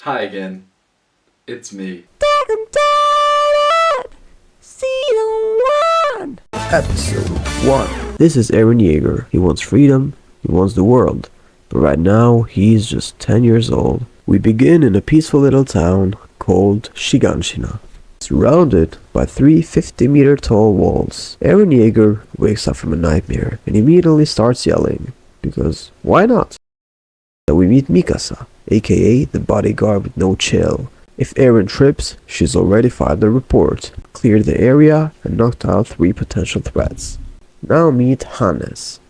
Hi again. It's me. Attackontitan! Season 1! Episode 1. This is Erenyeager. He wants freedom, he wants the world. But right now, he's just 10 years old. We begin in a peaceful little town called Shiganshina, surrounded by three 50-meter tall walls. Erenyeager wakes up from a nightmare and immediately starts yelling. Because why not? Then we meet Mikasa, aka the bodyguard with no chill. If Eren trips, she's already filed a report, cleared the area, and knocked out 3 potential threats. Now meet Hannes,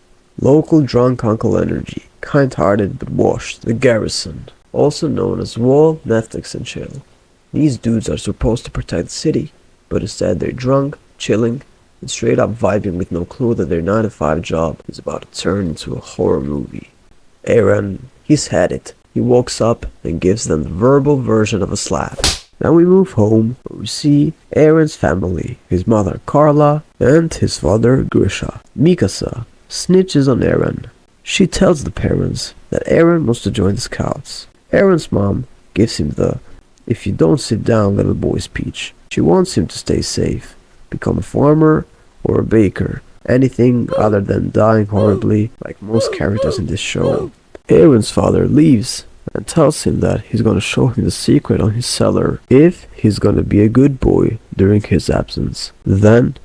local drunk Uncle Energy, kind-hearted but washed, the Garrison, also known as Wall, Netflix, and Chill. These dudes are supposed to protect the city, but instead they're drunk, chilling, and straight up vibing with no clue that their 9-to-5 job is about to turn into a horror movie. Eren, he's had it. He walks up and gives them the verbal version of a slap. Now we move home, where we see Eren's family, his mother Carla, and his father Grisha. Mikasa snitches on Eren. She tells the parents that Eren wants to join the scouts. Eren's mom gives him the "if you don't sit down little boy" speech. She wants him to stay safe, become a farmer or a baker, anything other than dying horribly like most characters in this show. Eren's father leaves and tells him that he's gonna show him the secret on his cellar if he's gonna be a good boy during his absence. Then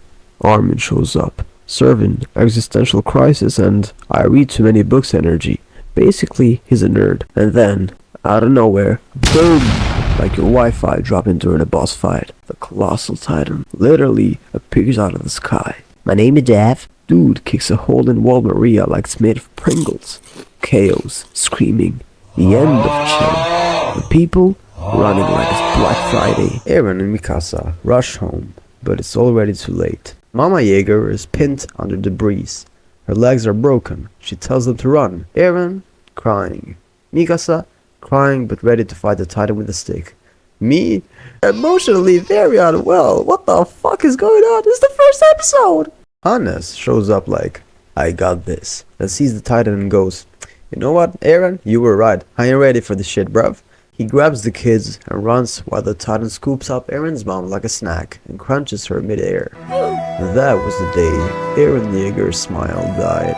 Armin shows up, serving existential crisis and I read too many books energy. Basically, he's a nerd. And then, out of nowhere, boom! Like your Wi-Fi dropping during a boss fight, the colossaltitan literally appears out of the sky. "My name is Jeff." Dude kicks a hole in wall Maria like it's made of Pringles. Chaos, screaming, the end of chill. The people running like it's Black Friday. Eren and Mikasa rush home, but it's already too late. Mama Jaeger is pinned under debris. Her legs are broken. She tells them to run. Eren, crying. Mikasa, crying but ready to fight the Titan with a stick. Me, emotionally very unwell. What the fuck is going on? This is the first episode! Hannes shows up like, "I got this," and sees the Titan and goes, "You know what, Eren? You were right. I ain't ready for this shit, bruv." He grabs the kids and runs while the Titan scoops up Eren's mom like a snack and crunches her midair. That was the day Erenyeager's smile died.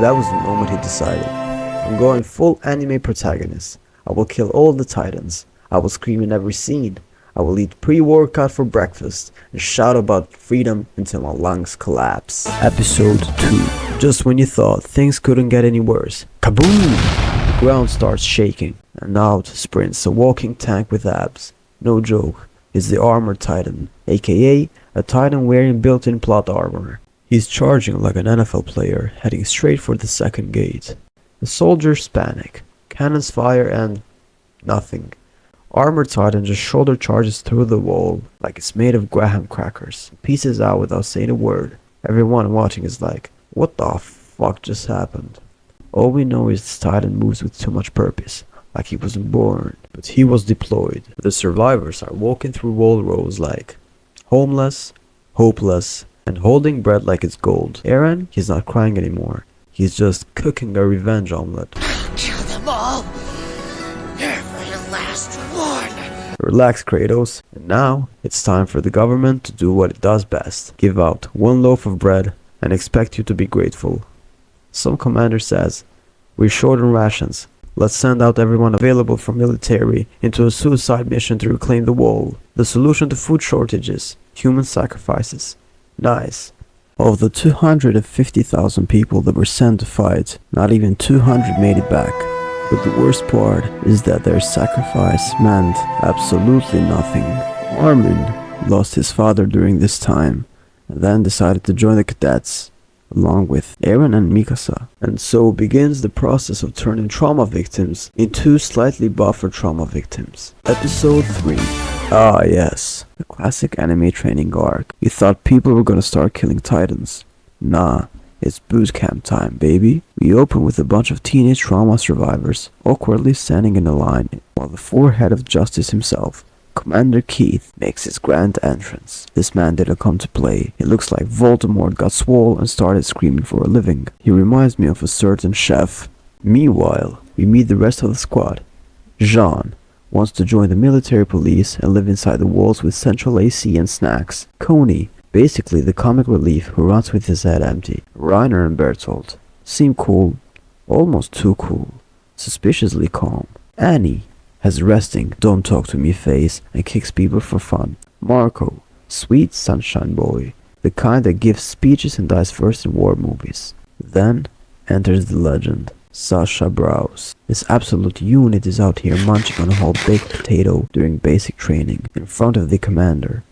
That was the moment he decided, "I'm going full anime protagonist. I will kill all the Titans. I will scream in every scene. I will eat pre-workout for breakfast and shout about freedom until my lungs collapse." Episode 2. Just when you thought things couldn't get any worse, kaboom! The ground starts shaking, and out sprints a walking tank with abs. No joke, it's the Armored Titan, aka a Titan wearing built-in plot armor. He's charging like an NFL player, heading straight for the second gate. The soldiers panic, cannons fire and nothing. Armored Titan just shoulder charges through the wall like it's made of graham crackers, pieces out without saying a word. Everyone watching is like, what the fuck just happened? All we know is this Titan moves with too much purpose, like he wasn't born, but he was deployed. The survivors are walking through wall rows like homeless, hopeless, and holding bread like it's gold. Eren, he's not crying anymore. He's just cooking a revenge omelet. Kill them all! Every last one! Relax, Kratos. And now, it's time for the government to do what it does best. Give out 1 loaf of bread and expect you to be grateful. Some commander says, "We're short on rations. Let's send out everyone available for military into a suicide mission to reclaim the wall." The solution to food shortages: human sacrifices. Nice. Of the 250,000 people that were sent to fight, not even 200 made it back. But the worst part is that their sacrifice meant absolutely nothing. Armin lost his father during this time, and then decided to join the cadets, along with Eren and Mikasa. And so begins the process of turning trauma victims into slightly buffer trauma victims. Episode 3. Ah yes, the classic anime training arc. You thought people were gonna start killing titans. Nah. It's boot camp time, baby. We open with a bunch of teenage trauma survivors awkwardly standing in a line while the forehead of justice himself, Commander Keith, makes his grand entrance. This man didn't come to play. He looks like Voldemort got swole and started screaming for a living. He reminds me of a certain chef. Meanwhile, we meet the rest of the squad. Jean, wants to join the military police and live inside the walls with central AC and snacks. Coney, basically the comic relief who runs with his head empty. Reiner and Bertolt seem cool, almost too cool, suspiciously calm. Annie has resting, don't talk to me face and kicks people for fun. Marco, sweet sunshine boy, the kind that gives speeches and dies first in war movies. Then enters the legend, Sasha Browse. This absolute unit is out here munching on a whole baked potato during basic training in front of the commander.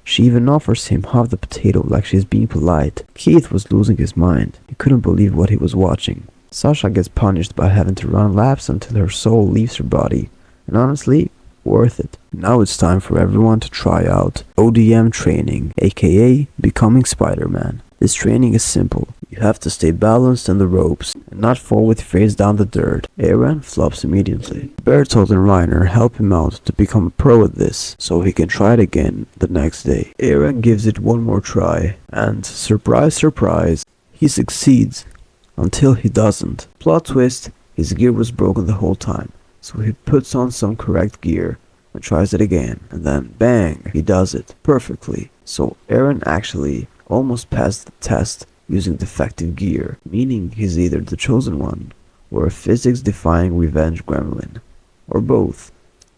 She even offers him half the potato like she's being polite. Keith was losing his mind. He couldn't believe what he was watching. Sasha gets punished by having to run laps until her soul leaves her body. And honestly, worth it. Now it's time for everyone to try out ODM training, aka becoming Spider-Man. This training is simple. You have to stay balanced on the ropes and not fall with your face down the dirt. Eren flops immediately. Bertolt and Reiner help him out to become a pro at this, so he can try it again the next day. Eren gives it one more try, and surprise surprise, he succeeds until he doesn't. Plot twist, his gear was broken the whole time, so he puts on some correct gear and tries it again, and then bang, he does it perfectly. So Eren actually almost passed the test using defective gear, meaning he's either the chosen one or a physics-defying revenge gremlin, or both.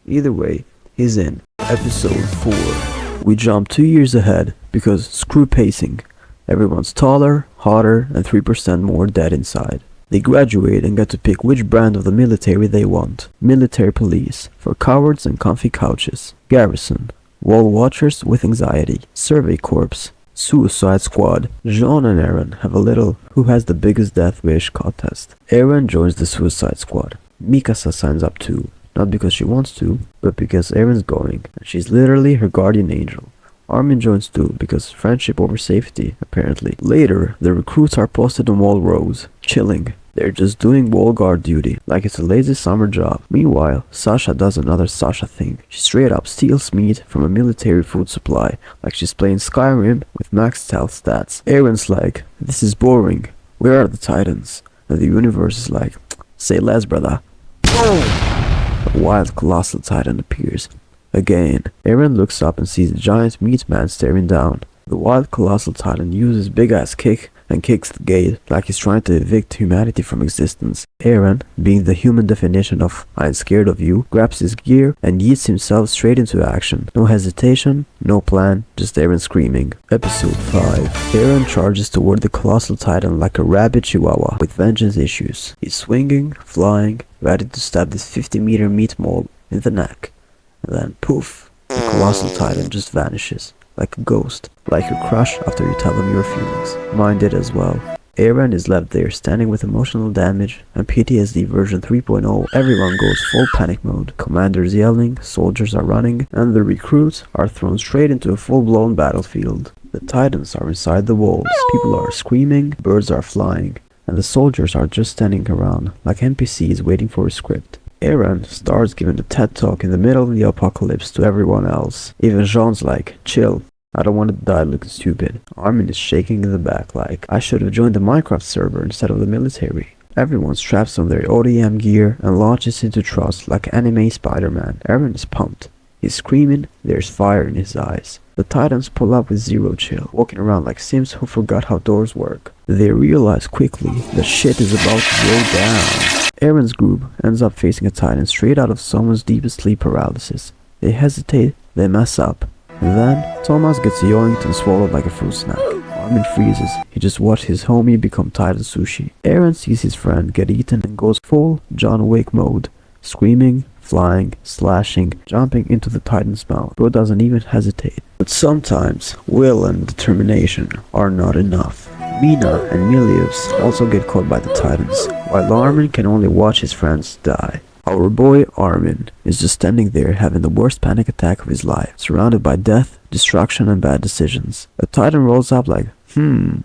Either way, he's in. Episode 4. We jump 2 years ahead because screw pacing. Everyone's taller, hotter, and 3% more dead inside. They graduate and get to pick which brand of the military they want. Military police, for cowards and comfy couches. Garrison, wall watchers with anxiety. Survey corps, Suicide Squad. Jean and Eren have a little who has the biggest death wish contest. Eren joins the Suicide Squad. Mikasa signs up too, not because she wants to, but because Eren's going, and she's literally her guardian angel. Armin joins too, because friendship over safety, apparently. Later, the recruits are posted on wall rows, chilling. They're just doing wall guard duty, like it's a lazy summer job. Meanwhile, Sasha does another Sasha thing. She straight up steals meat from a military food supply, like she's playing Skyrim with max stealth stats. Eren's like, this is boring, where are the titans? And the universe is like, say less brother. Boom! A wild colossaltitan appears. Again, Eren looks up and sees a giant meat man staring down. The wild colossaltitan uses big ass kick and kicks the gate like he's trying to evict humanity from existence. Eren, being the human definition of I'm scared of you, grabs his gear and yeets himself straight into action. No hesitation, no plan, just Eren screaming. Episode 5. Eren charges toward the colossaltitan like a rabid chihuahua with vengeance issues. He's swinging, flying, ready to stab this 50-meter meat mold in the neck. And then poof, the colossaltitan just vanishes. Like a ghost, like your crush after you tell them your feelings. Mine did as well. Eren is left there standing with emotional damage and PTSD version 3.0. Everyone goes full panic mode. Commanders yelling, soldiers are running, and the recruits are thrown straight into a full-blown battlefield. The titans are inside the walls. People are screaming, birds are flying, and the soldiers are just standing around like NPCs waiting for a script. Eren starts giving a TED talk in the middle of the apocalypse to everyone else. Even Jean's like, chill, I don't want to die looking stupid. Armin is shaking in the back like, I should have joined the Minecraft server instead of the military. Everyone straps on their ODM gear and launches into trust like anime Spider-Man. Eren is pumped. He's screaming, there's fire in his eyes. The titans pull up with zero chill, walking around like Sims who forgot how doors work. They realize quickly that shit is about to go down. Eren's group ends up facing a titan straight out of someone's deepest sleep paralysis. They hesitate, they mess up, and then Thomas gets yoinked and swallowed like a fruit snack. Armin freezes, he just watched his homie become titan sushi. Eren sees his friend get eaten and goes full John Wick mode, screaming, flying, slashing, jumping into the titan's mouth. Bro doesn't even hesitate. But sometimes, will and determination are not enough. Mina and Milius also get caught by the titans, while Armin can only watch his friends die. Our boy Armin is just standing there having the worst panic attack of his life, surrounded by death, destruction and bad decisions. A titan rolls up like,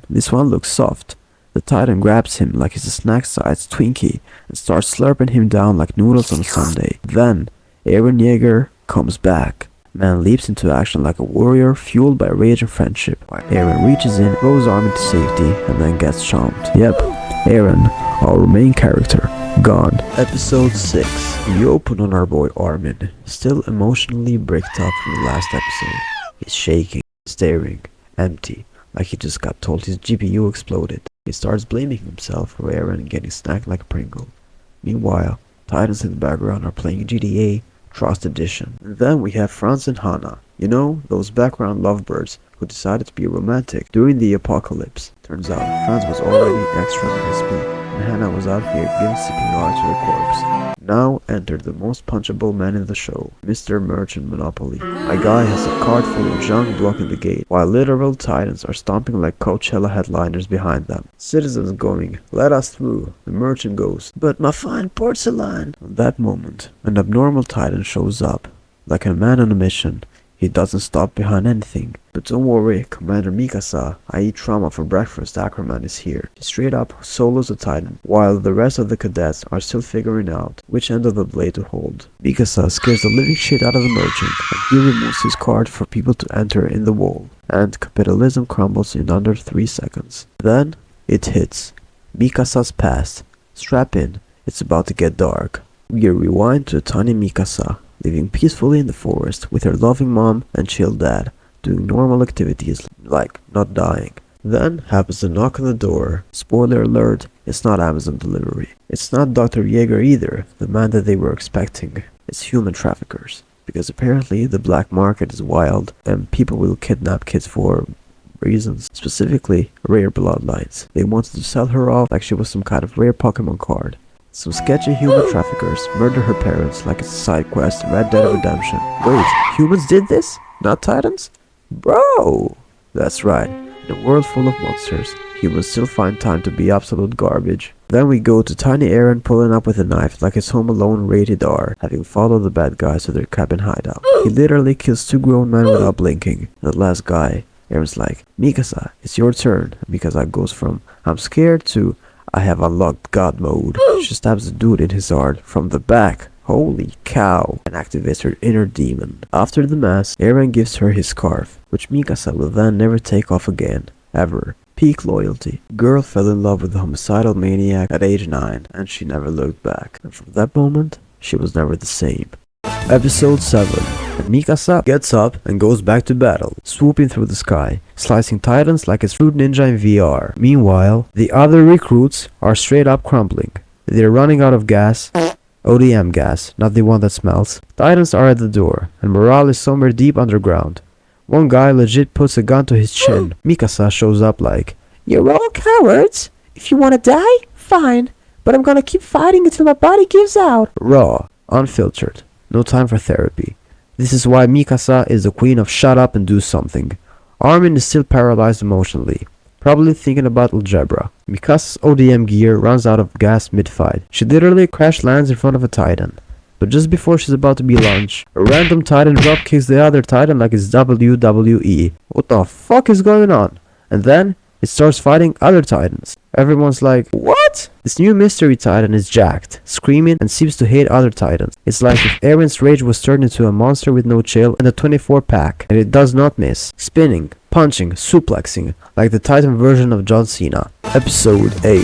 this one looks soft. The titan grabs him like he's a snack-sized Twinkie and starts slurping him down like noodles on a Sunday. Then, erenyeager comes back. Man leaps into action like a warrior fueled by rage and friendship. Eren reaches in, throws Armin to safety, and then gets chomped. Yep, Eren, our main character, gone. Episode 6. We open on our boy Armin, still emotionally bricked up from the last episode. He's shaking, staring, empty, like he just got told his GPU exploded. He starts blaming himself for Eren getting snacked like a Pringle. Meanwhile, Titans in the background are playing GTA Trust Edition. And then we have Franz and Hannah. You know, those background lovebirds who decided to be romantic during the apocalypse. Turns out, Franz was already extra crispy, and Hannah was out here giving CPR to the corpse. Now entered the most punchable man in the show, Mr. Merchant Monopoly. My guy has a cart full of junk blocking the gate, while literal titans are stomping like Coachella headliners behind them. Citizens going, "Let us through." The merchant goes, "But my fine porcelain." At that moment, an abnormal titan shows up, like a man on a mission. He doesn't stop behind anything. But don't worry, Commander Mikasa, I eat trauma for breakfast, Ackerman is here. He straight up solos a titan, while the rest of the cadets are still figuring out which end of the blade to hold. Mikasa scares the living shit out of the merchant, and he removes his card for people to enter in the wall. And capitalism crumbles in under 3 seconds. Then, it hits. Mikasa's past. Strap in, it's about to get dark. We rewind to a tiny Mikasa, living peacefully in the forest with her loving mom and chill dad, doing normal activities like not dying. Then happens a knock on the door. Spoiler alert, it's not Amazon delivery. It's not Dr. Yeager either, the man that they were expecting. It's human traffickers. Because apparently the black market is wild and people will kidnap kids for reasons, specifically rare bloodlines. They wanted to sell her off like she was some kind of rare Pokemon card. Some sketchy human traffickers murder her parents like it's a side quest in Red Dead Redemption. Wait, humans did this? Not titans? Bro! That's right. In a world full of monsters, humans still find time to be absolute garbage. Then we go to tiny Eren pulling up with a knife like it's Home Alone rated R, having followed the bad guys to their cabin hideout. He literally kills 2 grown men without blinking. And the last guy, Eren's like, "Mikasa, it's your turn." And Mikasa goes from, "I'm scared" to, "I have unlocked God mode." She stabs the dude in his heart from the back. Holy cow. And activates her inner demon. After the mass, Eren gives her his scarf, which Mikasa will then never take off again. Ever. Peak loyalty. Girl fell in love with the homicidal maniac at age 9, and she never looked back. And from that moment, she was never the same. Episode 7. And Mikasa gets up and goes back to battle, swooping through the sky, slicing titans like it's Fruit Ninja in VR. Meanwhile, the other recruits are straight up crumbling. They're running out of gas. ODM gas, not the one that smells. Titans are at the door, and morale is somewhere deep underground. One guy legit puts a gun to his chin. Mikasa shows up like, "You're all cowards. If you wanna die, fine. But I'm gonna keep fighting until my body gives out." Raw, unfiltered, no time for therapy. This is why Mikasa is the queen of shut up and do something. Armin is still paralyzed emotionally, probably thinking about algebra. Mikasa's ODM gear runs out of gas mid-fight. She literally crash lands in front of a titan. But just before she's about to be launched, a random titan drop kicks the other titan like it's WWE. What the fuck is going on? And then it starts fighting other titans. Everyone's like, what? This new mystery titan is jacked, screaming, and seems to hate other titans. It's like if Eren's rage was turned into a monster with no chill and a 24 pack, and it does not miss. Spinning, punching, suplexing, like the titan version of John Cena. Episode 8.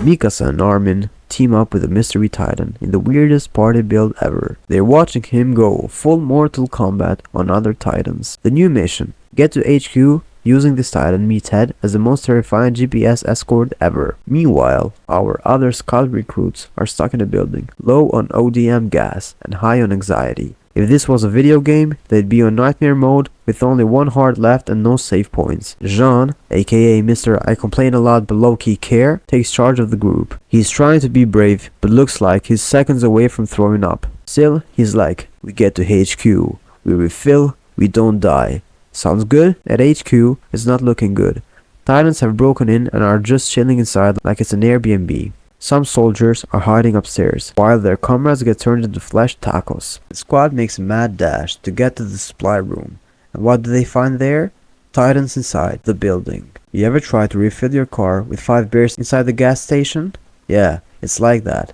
Mikasa and Armin team up with a mystery titan in the weirdest party build ever. They're watching him go full Mortal Kombat on other titans. The new mission, get to HQ using this titan meathead as the most terrifying GPS escort ever. Meanwhile, our other scout recruits are stuck in a building, low on ODM gas and high on anxiety. If this was a video game, they'd be on nightmare mode with only 1 heart left and no save points. Jean, aka Mr. I complain a lot but low-key care, takes charge of the group. He's trying to be brave, but looks like he's seconds away from throwing up. Still, he's like, "We get to HQ, we refill, we don't die." Sounds good? At HQ, it's not looking good. Titans have broken in and are just chilling inside like it's an Airbnb. Some soldiers are hiding upstairs, while their comrades get turned into flesh tacos. The squad makes a mad dash to get to the supply room. And what do they find there? Titans inside the building. You ever try to refill your car with 5 bears inside the gas station? Yeah, it's like that.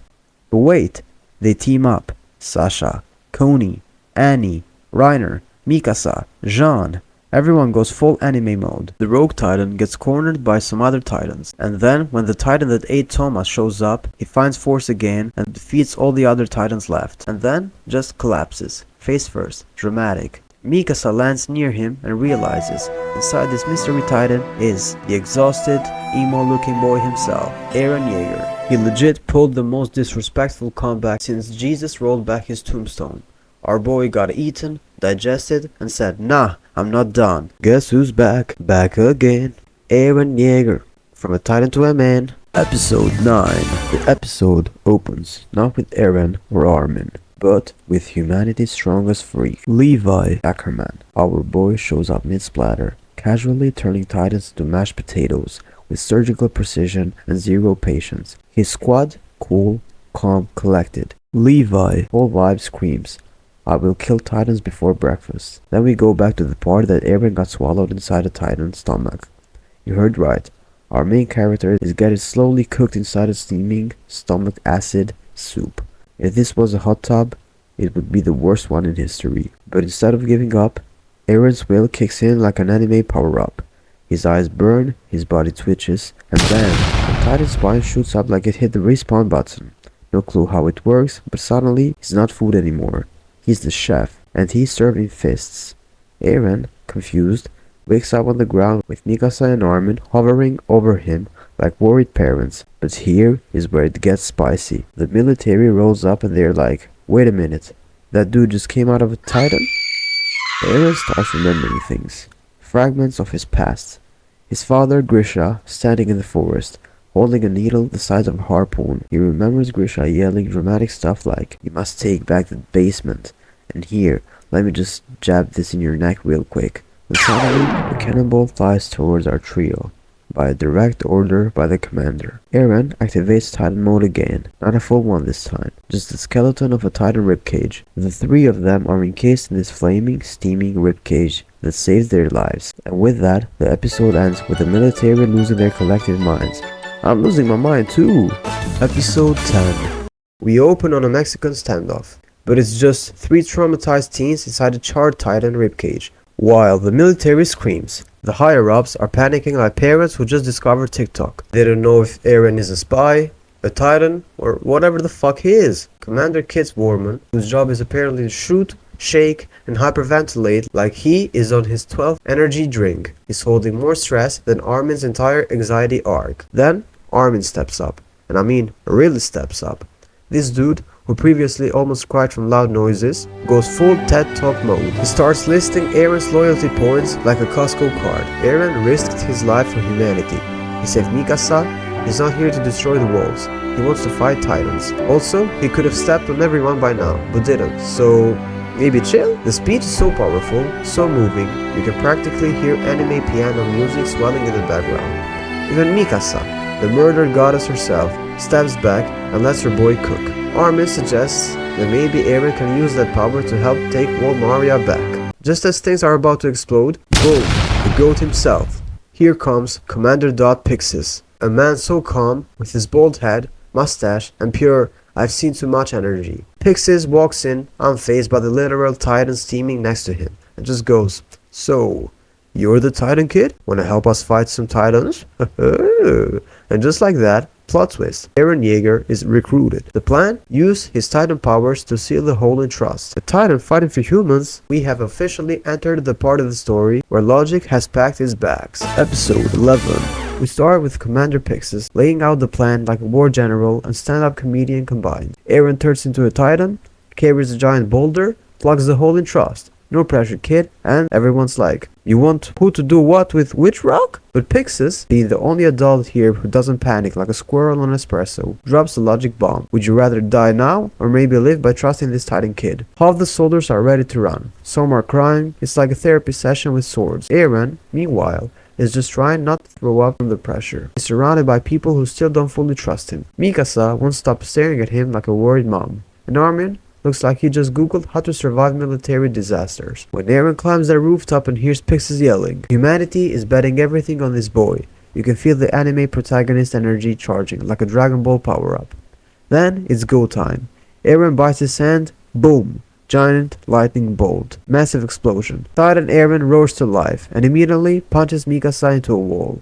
But wait, they team up. Sasha, Coney, Annie, Reiner, Mikasa, Jean. Everyone goes full anime mode. The rogue titan gets cornered by some other titans, and then when the titan that ate Thomas shows up, he finds force again and defeats all the other titans left, and then just collapses, face first, dramatic. Mikasa lands near him and realizes inside this mystery titan is the exhausted, emo-looking boy himself, Erenyeager. He legit pulled the most disrespectful comeback since Jesus rolled back his tombstone. Our boy got eaten, digested, and said, "Nah, I'm not done." Guess who's back? Back again. Erenyeager. From a titan to a man. Episode 9. The episode opens not with Eren or Armin, but with humanity's strongest freak, Levi Ackerman. Our boy shows up mid-splatter, casually turning titans into mashed potatoes with surgical precision and zero patience. His squad, cool, calm, collected. Levi, whole vibe screams, "I will kill titans before breakfast." Then we go back to the part that Eren got swallowed inside a titan's stomach. You heard right. Our main character is getting slowly cooked inside a steaming stomach acid soup. If this was a hot tub, it would be the worst one in history. But instead of giving up, Eren's will kicks in like an anime power-up. His eyes burn, his body twitches, and bam, the titan's spine shoots up like it hit the respawn button. No clue how it works, but suddenly he's not food anymore. He's the chef, and he's serving fists. Eren, confused, wakes up on the ground with Mikasa and Armin hovering over him like worried parents. But here is where it gets spicy. The military rolls up and they're like, "Wait a minute, that dude just came out of a titan?" Eren starts remembering things. Fragments of his past. His father, Grisha, standing in the forest, holding a needle the size of a harpoon. He remembers Grisha yelling dramatic stuff like, "You must take back the basement. And here, let me just jab this in your neck real quick." And suddenly, a cannonball flies towards our trio, by a direct order by the commander. Eren activates Titan mode again, not a full one this time, just the skeleton of a Titan ribcage. The three of them are encased in this flaming, steaming ribcage that saves their lives. And with that, the episode ends with the military losing their collective minds. I'm losing my mind too! Episode 10. We open on a Mexican standoff, but it's just three traumatized teens inside a charred Titan ribcage, while the military screams. The higher-ups are panicking like parents who just discovered TikTok. They don't know if Eren is a spy, a Titan, or whatever the fuck he is. Commander Kit's Warman, whose job is apparently to shoot, shake, and hyperventilate like he is on his 12th energy drink, is holding more stress than Armin's entire anxiety arc. Then, Armin steps up. And I mean, really steps up. This dude, who previously almost cried from loud noises, goes full TED Talk mode. He starts listing Eren's loyalty points like a Costco card. Eren risked his life for humanity. He saved Mikasa. He's not here to destroy the walls. He wants to fight titans. Also, he could have stepped on everyone by now, but didn't. So, maybe chill? The speech is so powerful, so moving, you can practically hear anime piano music swelling in the background. Even Mikasa, the murder goddess herself, steps back and lets her boy cook. Armin suggests that maybe Eren can use that power to help take Wall Maria back. Just as things are about to explode, boom, the goat himself. Here comes Commander Pixis, a man so calm, with his bald head, mustache, and pure "I've seen too much" energy. Pixis walks in, unfazed by the literal titan steaming next to him, and just goes, "So, you're the Titan kid? Wanna help us fight some titans?" And just like that, plot twist, Erenyeager is recruited. The plan? Use his Titan powers to seal the hole in trust. A Titan fighting for humans? We have officially entered the part of the story where logic has packed its bags. Episode 11. We start with Commander Pixis laying out the plan like a war general and stand-up comedian combined. Eren turns into a Titan, carries a giant boulder, plugs the hole in trust. No pressure, kid, and everyone's like, "You want who to do what with which rock?" But Pixis, being the only adult here who doesn't panic like a squirrel on espresso, drops the logic bomb. Would you rather die now, or maybe live by trusting this Titan kid? Half the soldiers are ready to run. Some are crying. It's like a therapy session with swords. Eren, meanwhile, is just trying not to throw up from the pressure. He's surrounded by people who still don't fully trust him. Mikasa won't stop staring at him like a worried mom. And Armin looks like he just googled how to survive military disasters. When Eren climbs the rooftop and hears Pixis yelling, humanity is betting everything on this boy. You can feel the anime protagonist energy charging like a Dragon Ball power-up. Then it's go time. Eren bites his hand, boom. giant lightning bolt. Massive explosion. Titan Eren roars to life and immediately punches Mikasa into a wall.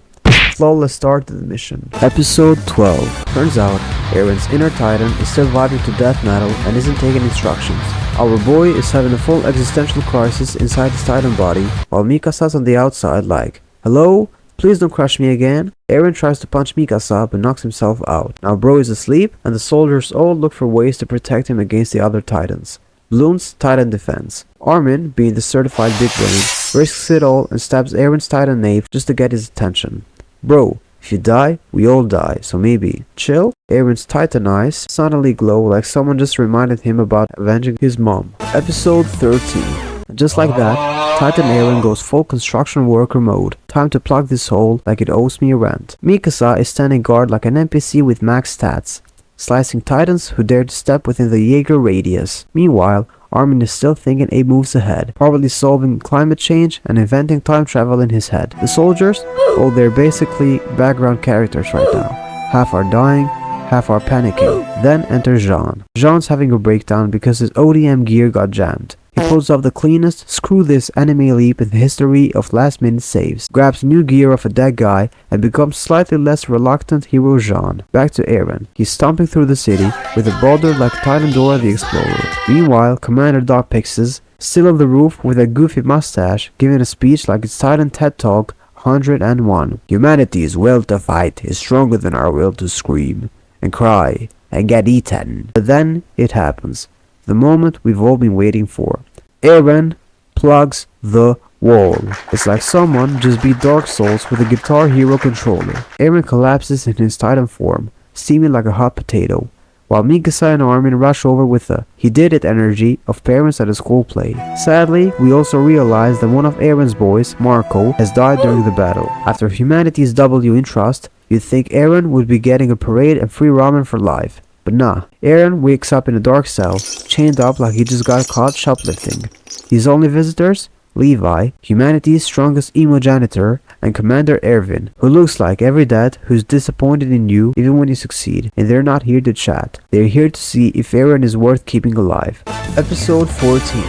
Flawless start to the mission. Episode 12. Turns out, Eren's inner titan is still vibing to death metal and isn't taking instructions. Our boy is having a full existential crisis inside his titan body, while Mikasa's on the outside like, "Hello? Please don't crush me again." Eren tries to punch Mikasa but knocks himself out. Now bro is asleep and the soldiers all look for ways to protect him against the other titans. Bloons Titan Defense. Armin, being the certified big brain, risks it all and stabs Eren's titan knave just to get his attention. "Bro, if you die, we all die, so maybe chill?" Eren's titan eyes suddenly glow like someone just reminded him about avenging his mom. Episode 13. And just like that, Titan Eren goes full construction worker mode. Time to plug this hole like it owes me a rent. Mikasa is standing guard like an NPC with max stats, slicing titans who dare to step within the Jaeger radius. Meanwhile, Armin is still thinking 8 moves ahead, probably solving climate change and inventing time travel in his head. The soldiers, well, they're basically background characters right now. Half are dying, half are panicking. Then enters Jean. Jean's having a breakdown because his ODM gear got jammed. He pulls off the cleanest screw this anime leap in the history of last minute saves, grabs new gear off a dead guy, and becomes slightly less reluctant hero Jean. Back to Eren. He's stomping through the city with a boulder like Titan Dora the Explorer. Meanwhile, Commander Dog Pixes, still on the roof with a goofy mustache, giving a speech like it's Titan TED Talk 101. "Humanity's will to fight is stronger than our will to scream and cry and get eaten." But then it happens. The moment we've all been waiting for. Eren plugs the wall. It's like someone just beat Dark Souls with a Guitar Hero controller. Eren collapses in his titan form, steaming like a hot potato, while Mikasa and Armin rush over with the "he did it" energy of parents at a school play. Sadly, we also realize that one of Eren's boys, Marco, has died during the battle. After humanity's W in trust, you'd think Eren would be getting a parade and free ramen for life. But nah, Eren wakes up in a dark cell, chained up like he just got caught shoplifting. His only visitors? Levi, humanity's strongest emo janitor, and Commander Erwin, who looks like every dad who's disappointed in you even when you succeed, and they're not here to chat. They're here to see if Eren is worth keeping alive. Episode 14.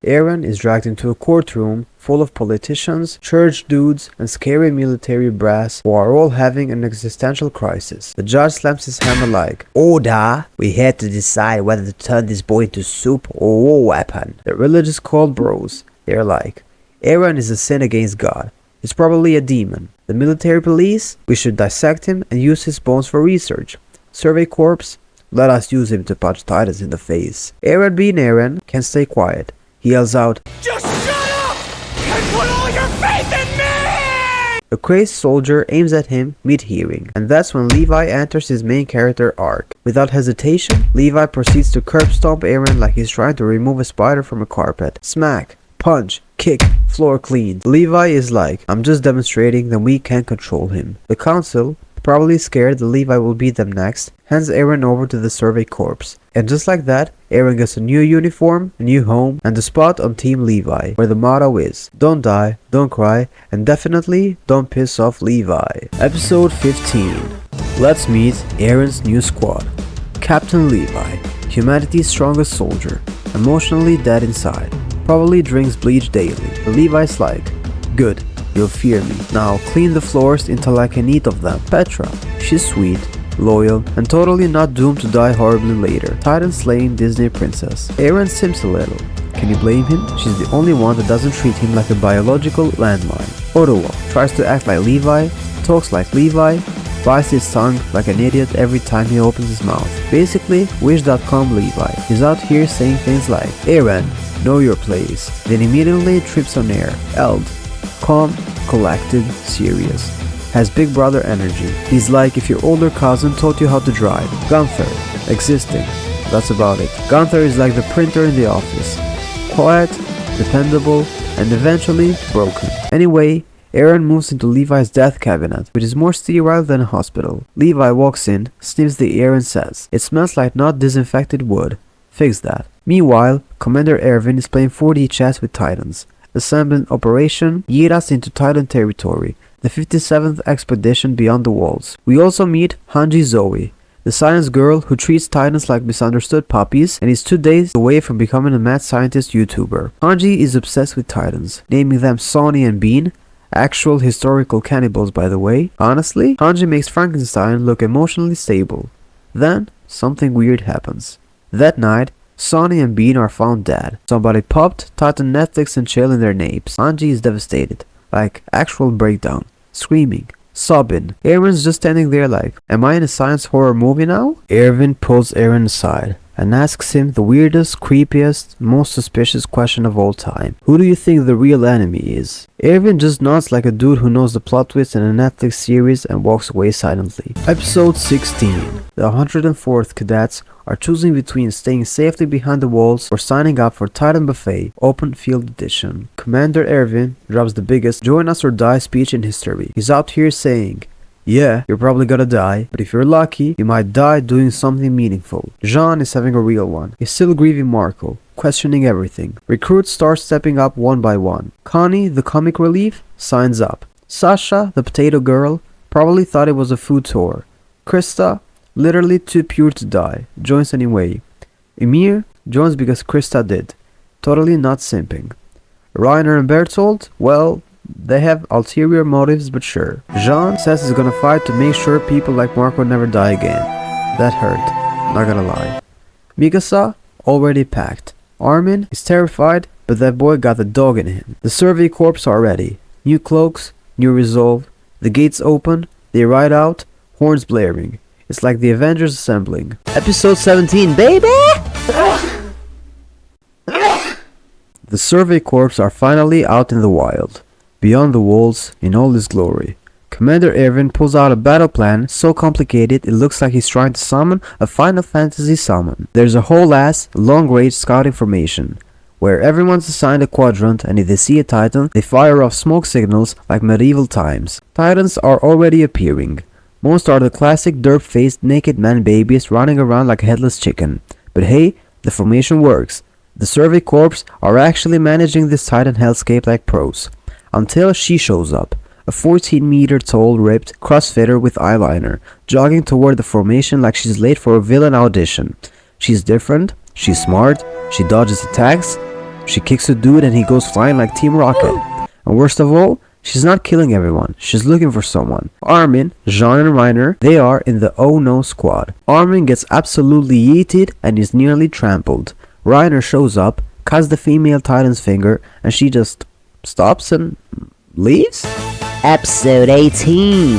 Eren is dragged into a courtroom full of politicians, church dudes, and scary military brass who are all having an existential crisis. The judge slams his hammer like, "Order! We had to decide whether to turn this boy into soup or war weapon." The religious cult bros, they're like, "Eren is a sin against God. He's probably a demon." The military police, "We should dissect him and use his bones for research." Survey corps, "Let us use him to punch titans in the face." Eren being Eren can stay quiet. He yells out, Just shut up and put all your faith in me! A crazed soldier aims at him mid-hearing, and that's when Levi enters his main character arc. Without hesitation, Levi proceeds to curb stomp Eren like he's trying to remove a spider from a carpet. Smack, punch, kick, floor cleaned. Levi is like, "I'm just demonstrating that we can control him." The council, probably scared that Levi will beat them next, hands Eren over to the survey corps. And just like that, Eren gets a new uniform, a new home, and a spot on Team Levi, where the motto is, "Don't die, don't cry, and definitely don't piss off Levi." Episode 15. Let's meet Eren's new squad. Captain Levi, humanity's strongest soldier, emotionally dead inside, probably drinks bleach daily. But Levi's like, "Good, you'll fear me. Now clean the floors until I can eat of them." Petra, she's sweet, loyal, and totally not doomed to die horribly later. Titan slaying Disney princess. Eren sims a little. Can you blame him? She's the only one that doesn't treat him like a biological landmine. Ottawa tries to act like Levi, talks like Levi, bites his tongue like an idiot every time he opens his mouth. Basically, Wish.com Levi. He's out here saying things like, "Eren, know your place," then immediately trips on air. Eld, calm, collected, serious. Has big brother energy. He's like if your older cousin taught you how to drive. Gunther, existing. That's about it. Gunther is like the printer in the office. Quiet, dependable, and eventually broken. Anyway, Eren moves into Levi's death cabinet, which is more sterile than a hospital. Levi walks in, sniffs the air and says, "It smells like not disinfected wood. Fix that." Meanwhile, Commander Erwin is playing 4D chess with Titans, assembling Operation Yeet Us into Titan territory, the 57th expedition beyond the walls. We also meet Hanji Zoe, the science girl who treats titans like misunderstood puppies and is 2 days away from becoming a mad scientist YouTuber. Hanji is obsessed with titans, naming them Sonny and Bean, actual historical cannibals by the way. Honestly, Hanji makes Frankenstein look emotionally stable. Then, something weird happens. That night, Sonny and Bean are found dead. Somebody popped Titan Netflix and chill in their napes. Hanji is devastated. Like, actual breakdown. Screaming. Sobbing. Eren's just standing there like, am I in a science horror movie now? Erwin pulls Eren aside and asks him the weirdest, creepiest, most suspicious question of all time. Who do you think the real enemy is? Erwin just nods like a dude who knows the plot twist in a Netflix series and walks away silently. Episode 16. The 104th cadets are choosing between staying safely behind the walls or signing up for Titan Buffet, Open Field Edition. Commander Erwin drops the biggest join us or die speech in history. He's out here saying, yeah, you're probably gonna die, but if you're lucky, you might die doing something meaningful. Jean is having a real one. He's still grieving Marco, questioning everything. Recruits start stepping up one by one. Connie, the comic relief, signs up. Sasha, the potato girl, probably thought it was a food tour. Krista, literally too pure to die, joins anyway. Emir joins because Krista did. Totally not simping. Reiner and Bertolt, well, they have ulterior motives, but sure. Jean says he's gonna fight to make sure people like Marco never die again. That hurt, not gonna lie. Mikasa, already packed. Armin is terrified, but that boy got the dog in him. The survey corps are ready. New cloaks, new resolve. The gates open, they ride out, horns blaring. It's like the Avengers assembling. Episode 17, baby! The survey corps are finally out in the wild. Beyond the walls, in all his glory. Commander Eren pulls out a battle plan so complicated it looks like he's trying to summon a Final Fantasy summon. There's a whole ass, long-range scouting formation, where everyone's assigned a quadrant and if they see a titan, they fire off smoke signals like medieval times. Titans are already appearing. Most are the classic derp-faced naked man babies running around like a headless chicken. But hey, the formation works. The survey corps are actually managing this titan hellscape like pros. Until she shows up, a 14-meter tall, ripped crossfitter with eyeliner, jogging toward the formation like she's late for a villain audition. She's different, she's smart, she dodges attacks, she kicks a dude and he goes flying like Team Rocket. And worst of all, she's not killing everyone, she's looking for someone. Armin, Jean and Reiner, they are in the oh no squad. Armin gets absolutely yeeted and is nearly trampled. Reiner shows up, cuts the female titan's finger, and she just stops and leaves? Episode 18.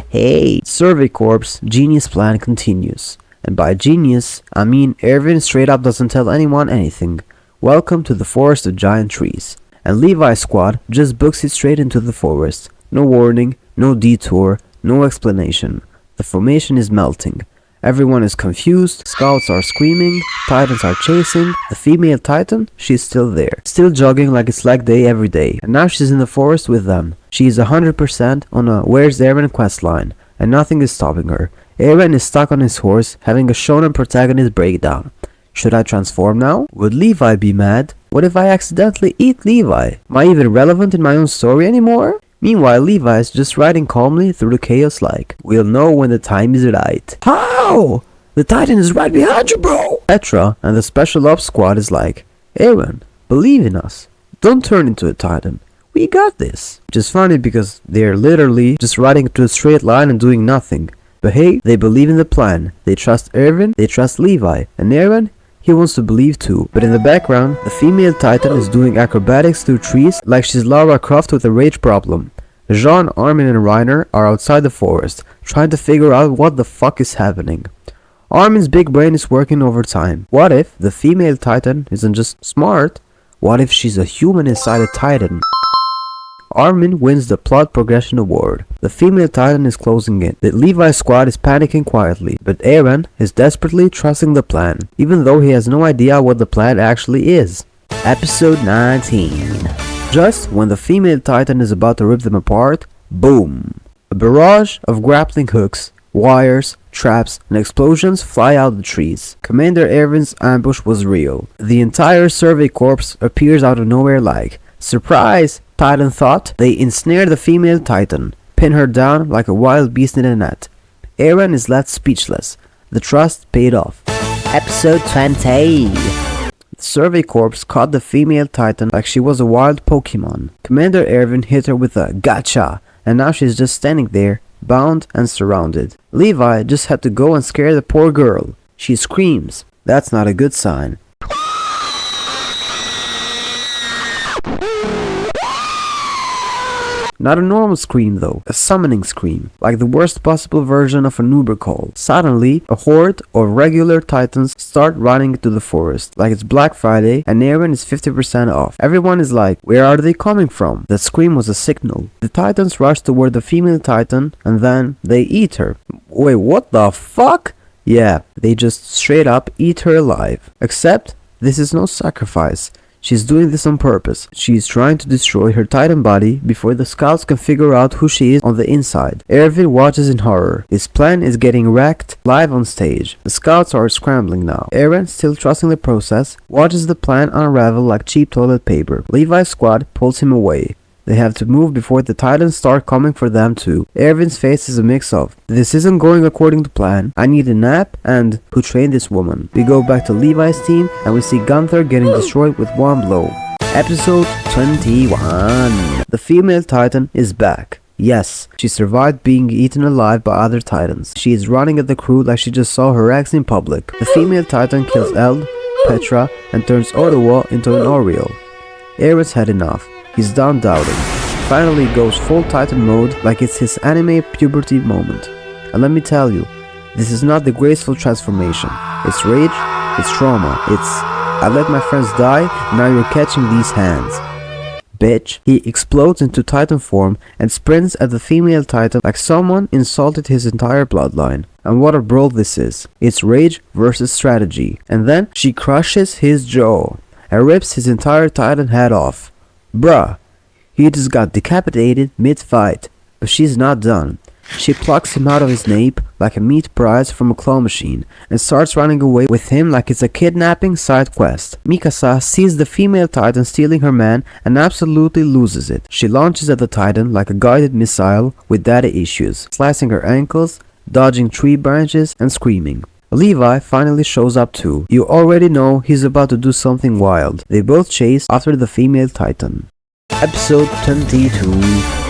Hey. Survey Corps genius plan continues. And by genius, I mean Erwin straight up doesn't tell anyone anything. Welcome to the forest of giant trees. And Levi's squad just books it straight into the forest. No warning, no detour, no explanation. The formation is melting. Everyone is confused, scouts are screaming, titans are chasing. The female titan, she's still there. Still jogging like it's leg day every day. And now she's in the forest with them. She is 100% on a Where's Eren questline. And nothing is stopping her. Eren is stuck on his horse, having a shonen protagonist breakdown. Should I transform now? Would Levi be mad? What if I accidentally eat Levi? Am I even relevant in my own story anymore? Meanwhile, Levi is just riding calmly through the chaos like, we'll know when the time is right. How? The Titan is right behind you, bro! Petra and the Special Ops squad is like, Eren, believe in us. Don't turn into a Titan. We got this. Which is funny because they're literally just riding to a straight line and doing nothing. But hey, they believe in the plan. They trust Erwin, they trust Levi. And Eren, he wants to believe too. But in the background, the female titan is doing acrobatics through trees like she's Lara Croft with a rage problem. Jean, Armin and Reiner are outside the forest, trying to figure out what the fuck is happening. Armin's big brain is working overtime. What if the female titan isn't just smart? What if she's a human inside a titan? Armin wins the plot progression award. The female titan is closing in. The Levi squad is panicking quietly, but Eren is desperately trusting the plan, even though he has no idea what the plan actually is. Episode 19. Just when the female titan is about to rip them apart, boom! A barrage of grappling hooks, wires, traps, and explosions fly out the trees. Commander Erwin's ambush was real. The entire survey corps appears out of nowhere like, surprise! Titan thought. They ensnare the female titan, pin her down like a wild beast in a net. Eren is left speechless. The trust paid off. Episode 20. The survey corps caught the female titan like she was a wild Pokemon. Commander Erwin hit her with a gotcha, and now she's just standing there, bound and surrounded. Levi just had to go and scare the poor girl. She screams. That's not a good sign. Not a normal scream though, a summoning scream, like the worst possible version of an Uber call. Suddenly, a horde of regular titans start running to the forest, like it's Black Friday and Eren is 50% off. Everyone is like, where are they coming from? That scream was a signal. The titans rush toward the female titan and then they eat her. Wait, what the fuck? Yeah, they just straight up eat her alive. Except, this is no sacrifice. She's doing this on purpose. She's trying to destroy her titan body before the scouts can figure out who she is on the inside. Erwin watches in horror. His plan is getting wrecked live on stage. The scouts are scrambling now. Eren, still trusting the process, watches the plan unravel like cheap toilet paper. Levi's squad pulls him away. They have to move before the titans start coming for them too. Erwin's face is a mix of, this isn't going according to plan, I need a nap, and who trained this woman? We go back to Levi's team and we see Gunther getting destroyed with one blow. Episode 21. The female titan is back. Yes, she survived being eaten alive by other titans. She is running at the crew like she just saw her ex in public. The female titan kills Eld, Petra, and turns Ottawa into an Oriole. Eren's had enough. He's done doubting. Finally goes full titan mode like it's his anime puberty moment. And let me tell you, this is not the graceful transformation. It's rage, it's trauma, it's I let my friends die, now you're catching these hands. Bitch. He explodes into titan form and sprints at the female titan like someone insulted his entire bloodline. And what a brawl this is. It's rage versus strategy. And then she crushes his jaw and rips his entire titan head off. Bruh, he just got decapitated mid-fight, but she's not done. She plucks him out of his nape like a meat prize from a claw machine and starts running away with him like it's a kidnapping side quest. Mikasa sees the female titan stealing her man and absolutely loses it. She launches at the titan like a guided missile with data issues, slicing her ankles, dodging tree branches and screaming. Levi finally shows up too. You already know he's about to do something wild. They both chase after the female titan. Episode 22.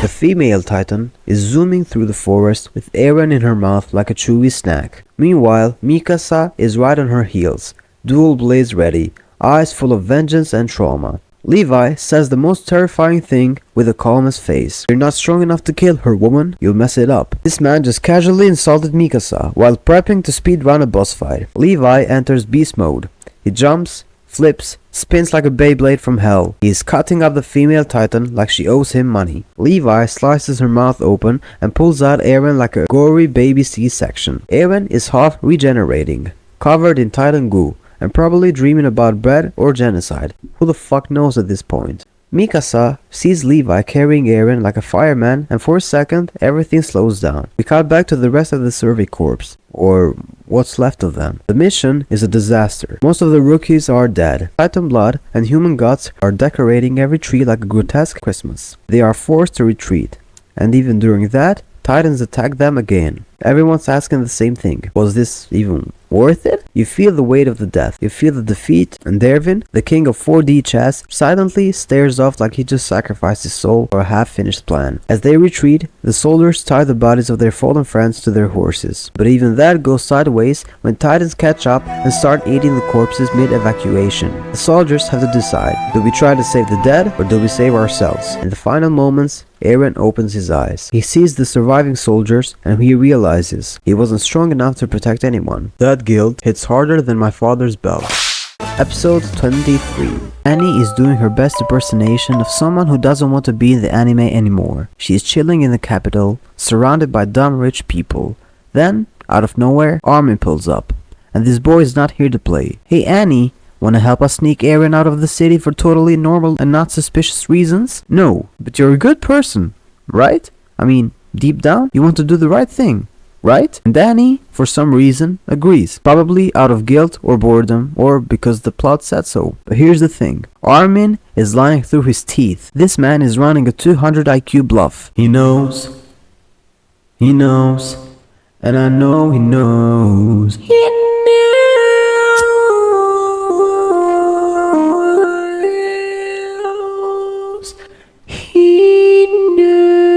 The female titan is zooming through the forest with Eren in her mouth like a chewy snack. Meanwhile, Mikasa is right on her heels, dual blades ready, eyes full of vengeance and trauma. Levi says the most terrifying thing with the calmest face. You're not strong enough to kill her, woman. You'll mess it up. This man just casually insulted Mikasa while prepping to speedrun a boss fight. Levi enters beast mode. He jumps, flips, spins like a Beyblade from hell. He is cutting up the female titan like she owes him money. Levi slices her mouth open and pulls out Eren like a gory baby C-section. Eren is half regenerating, covered in titan goo, and probably dreaming about bread or genocide. Who the fuck knows at this point? Mikasa sees Levi carrying Eren like a fireman, and for a second everything slows down. We cut back to the rest of the survey corps, or what's left of them. The mission is a disaster. Most of the rookies are dead. Titan blood and human guts are decorating every tree like a grotesque Christmas. They are forced to retreat, and even during that, titans attack them again. Everyone's asking the same thing. Was this even worth it? You feel the weight of the death. You feel the defeat, and Erwin, the king of 4D chess, silently stares off like he just sacrificed his soul for a half-finished plan. As they retreat, the soldiers tie the bodies of their fallen friends to their horses. But even that goes sideways when titans catch up and start eating the corpses mid-evacuation. The soldiers have to decide, do we try to save the dead or do we save ourselves? In the final moments, Eren opens his eyes. He sees the surviving soldiers and he realizes he wasn't strong enough to protect anyone. That guilt hits harder than my father's belt. Episode 23. Annie is doing her best impersonation of someone who doesn't want to be in the anime anymore. She is chilling in the capital, surrounded by dumb rich people. Then, out of nowhere, Armin pulls up. And this boy is not here to play. Hey Annie, wanna help us sneak Eren out of the city for totally normal and not suspicious reasons? No, but you're a good person, right? I mean, deep down, you want to do the right thing, right? And Annie, for some reason, agrees. Probably out of guilt or boredom, or because the plot said so. But here's the thing. Armin is lying through his teeth. This man is running a 200 IQ bluff. He knows, And I know he knows. He knows. He knows.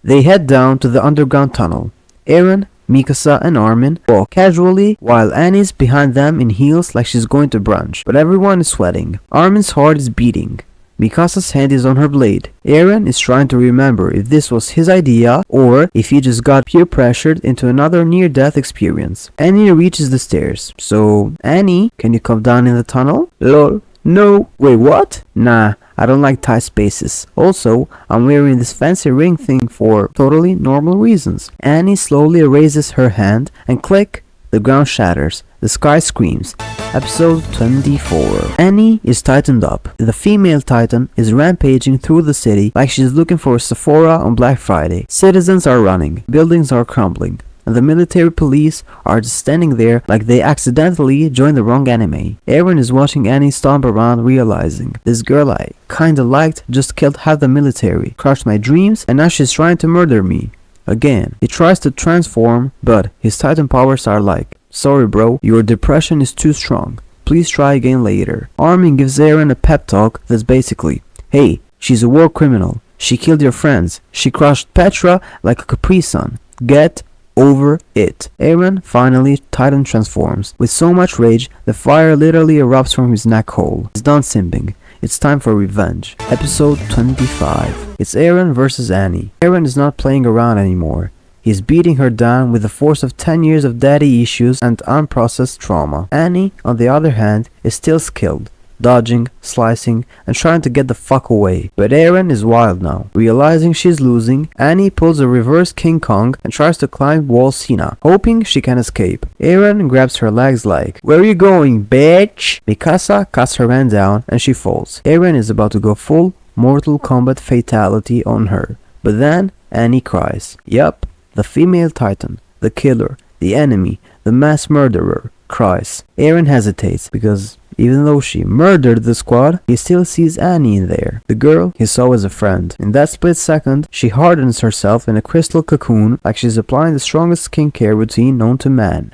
They head down to the underground tunnel. Eren, Mikasa, and Armin walk casually while Annie's behind them in heels like she's going to brunch. But everyone is sweating. Armin's heart is beating. Mikasa's hand is on her blade. Eren is trying to remember if this was his idea or if he just got peer pressured into another near-death experience. Annie reaches the stairs. So, Annie, can you come down in the tunnel? Lol. No. Wait, what? Nah, I don't like tight spaces. Also, I'm wearing this fancy ring thing for totally normal reasons. Annie slowly raises her hand and click, the ground shatters. The sky screams. Episode 24. Annie is tightened up. The female titan is rampaging through the city like she's looking for a Sephora on Black Friday. Citizens are running. Buildings are crumbling. And the military police are just standing there like they accidentally joined the wrong anime. Eren is watching Annie stomp around, realizing this girl I kinda liked just killed half the military, crushed my dreams, and now she's trying to murder me. Again, he tries to transform, but his titan powers are like, sorry bro, your depression is too strong. Please try again later. Armin gives Eren a pep talk that's basically, hey, she's a war criminal. She killed your friends. She crushed Petra like a Capri Sun. Get over it. Eren finally titan transforms. With so much rage, the fire literally erupts from his neck hole. He's done simping. It's time for revenge. Episode 25. It's Eren versus Annie. Eren is not playing around anymore. He's beating her down with the force of 10 years of daddy issues and unprocessed trauma. Annie, on the other hand, is still skilled, dodging, slicing, and trying to get the fuck away. But Eren is wild now. Realizing she's losing, Annie pulls a reverse King Kong and tries to climb Wall Sina, hoping she can escape. Eren grabs her legs like, where are you going, bitch? Mikasa cuts her man down and she falls. Eren is about to go full Mortal Kombat fatality on her. But then, Annie cries. Yup, the female titan, the killer, the enemy, the mass murderer, cries. Eren hesitates because even though she murdered the squad, he still sees Annie in there, the girl he saw as a friend. In that split second, she hardens herself in a crystal cocoon like she's applying the strongest skincare routine known to man.